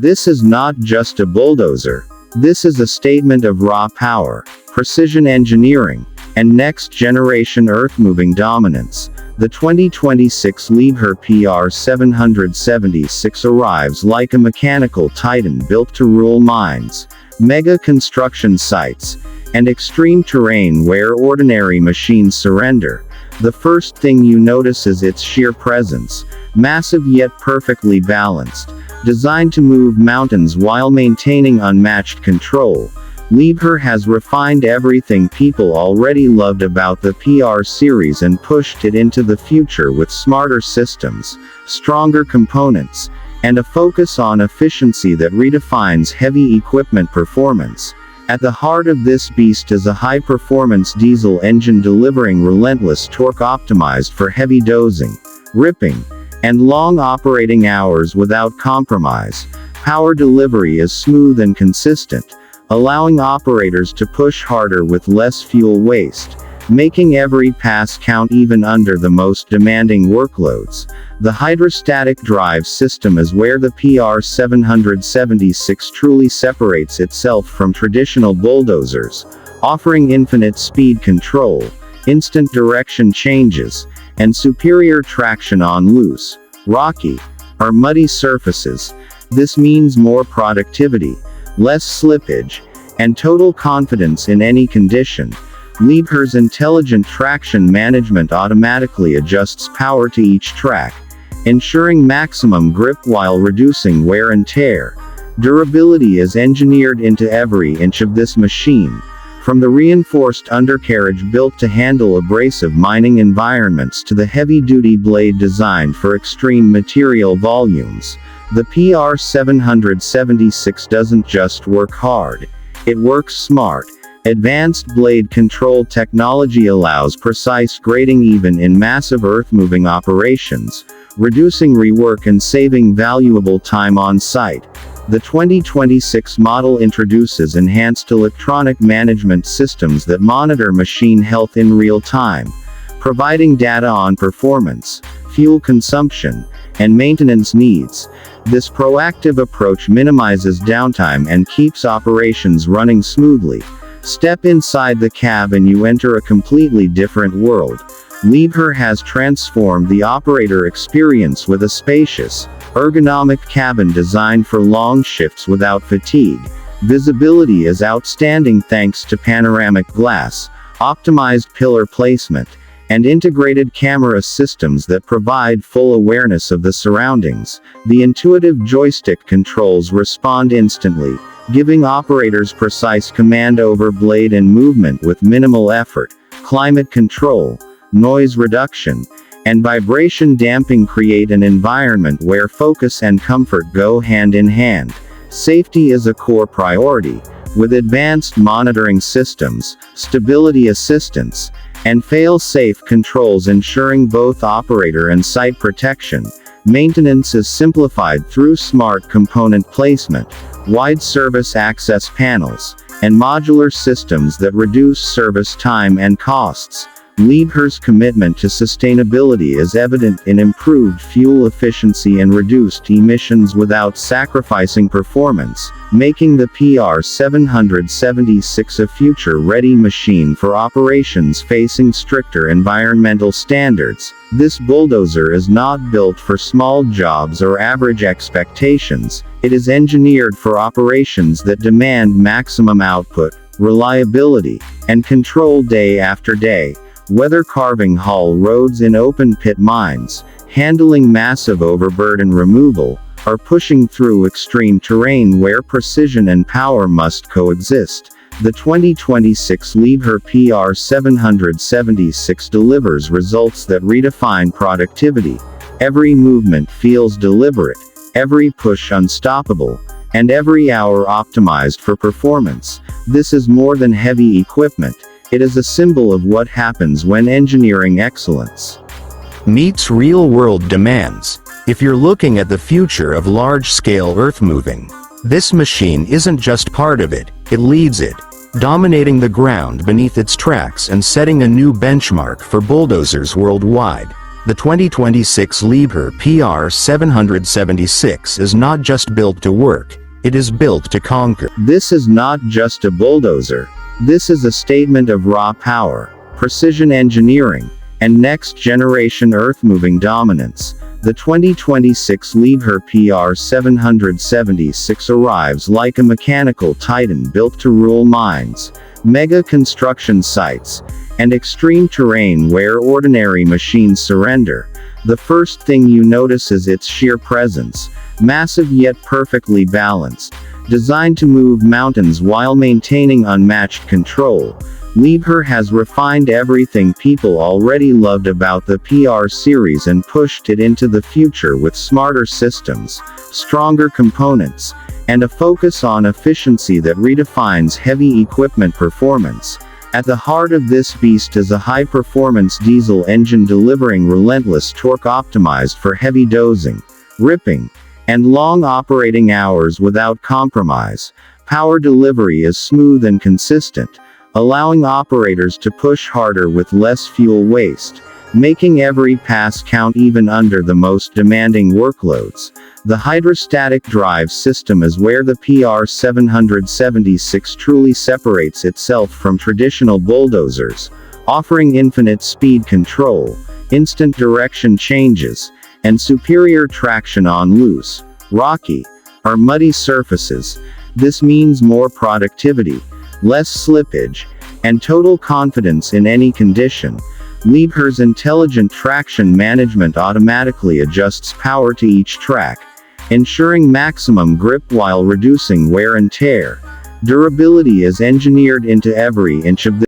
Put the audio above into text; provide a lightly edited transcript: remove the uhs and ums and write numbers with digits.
This is not just a bulldozer. This is a statement of raw power, precision engineering, and next-generation earth-moving dominance. The 2026 Liebherr PR 776 arrives like a mechanical titan built to rule mines, mega construction sites, and extreme terrain where ordinary machines surrender. The first thing you notice is its sheer presence, massive yet perfectly balanced, designed to move mountains while maintaining unmatched control. Liebherr has refined everything people already loved about the PR series and pushed it into the future with smarter systems, stronger components, and a focus on efficiency that redefines heavy equipment performance. At the heart of this beast is a high-performance diesel engine delivering relentless torque optimized for heavy dozing, ripping, and long operating hours without compromise. Power delivery is smooth and consistent, allowing operators to push harder with less fuel waste, making every pass count even under the most demanding workloads. The hydrostatic drive system is where the PR 776 truly separates itself from traditional bulldozers, offering infinite speed control, instant direction changes, and superior traction on loose, rocky, or muddy surfaces. This means more productivity, less slippage, and total confidence in any condition. Liebherr's intelligent traction management automatically adjusts power to each track, ensuring maximum grip while reducing wear and tear. Durability is engineered into every inch of this machine, from the reinforced undercarriage built to handle abrasive mining environments to the heavy-duty blade designed for extreme material volumes. The PR 776 doesn't just work hard, it works smart. Advanced blade control technology allows precise grading even in massive earth-moving operations, reducing rework and saving valuable time on site. The 2026 model introduces enhanced electronic management systems that monitor machine health in real time, providing data on performance, fuel consumption, and maintenance needs. This proactive approach minimizes downtime and keeps operations running smoothly. Step inside the cab and you enter a completely different world. Liebherr has transformed the operator experience with a spacious, ergonomic cabin designed for long shifts without fatigue. Visibility is outstanding thanks to panoramic glass, optimized pillar placement, and integrated camera systems that provide full awareness of the surroundings. The intuitive joystick controls respond instantly, giving operators precise command over blade and movement with minimal effort. Climate control, noise reduction, and vibration damping create an environment where focus and comfort go hand in hand. Safety is a core priority, with advanced monitoring systems, stability assistance, and fail-safe controls ensuring both operator and site protection. Maintenance is simplified through smart component placement, wide service access panels, and modular systems that reduce service time and costs. Liebherr's commitment to sustainability is evident in improved fuel efficiency and reduced emissions without sacrificing performance, making the PR 776 a future-ready machine for operations facing stricter environmental standards. This bulldozer is not built for small jobs or average expectations. It is engineered for operations that demand maximum output, reliability, and control day after day. Whether carving haul roads in open-pit mines, handling massive overburden removal, or pushing through extreme terrain where precision and power must coexist, the 2026 Liebherr PR 776 delivers results that redefine productivity. Every movement feels deliberate, every push unstoppable, and every hour optimized for performance. This is more than heavy equipment. It is a symbol of what happens when engineering excellence meets real-world demands. If you're looking at the future of large-scale earth-moving, this machine isn't just part of it, it leads it, dominating the ground beneath its tracks and setting a new benchmark for bulldozers worldwide. The 2026 Liebherr PR 776 is not just built to work, it is built to conquer. This is not just a bulldozer. This is a statement of raw power, precision engineering, and next-generation earth-moving dominance. The 2026 Liebherr PR 776 arrives like a mechanical titan built to rule mines, mega construction sites, and extreme terrain where ordinary machines surrender. The first thing you notice is its sheer presence, massive yet perfectly balanced, designed to move mountains while maintaining unmatched control. Liebherr has refined everything people already loved about the PR series and pushed it into the future with smarter systems, stronger components, and a focus on efficiency that redefines heavy equipment performance. At the heart of this beast is a high-performance diesel engine delivering relentless torque optimized for heavy dozing, ripping, and long operating hours without compromise. Power delivery is smooth and consistent, allowing operators to push harder with less fuel waste, making every pass count even under the most demanding workloads. The hydrostatic drive system is where the PR 776 truly separates itself from traditional bulldozers, offering infinite speed control, instant direction changes, and superior traction on loose, rocky, or muddy surfaces. This means more productivity, less slippage, and total confidence in any condition. Liebherr's intelligent traction management automatically adjusts power to each track, ensuring maximum grip while reducing wear and tear. Durability is engineered into every inch of the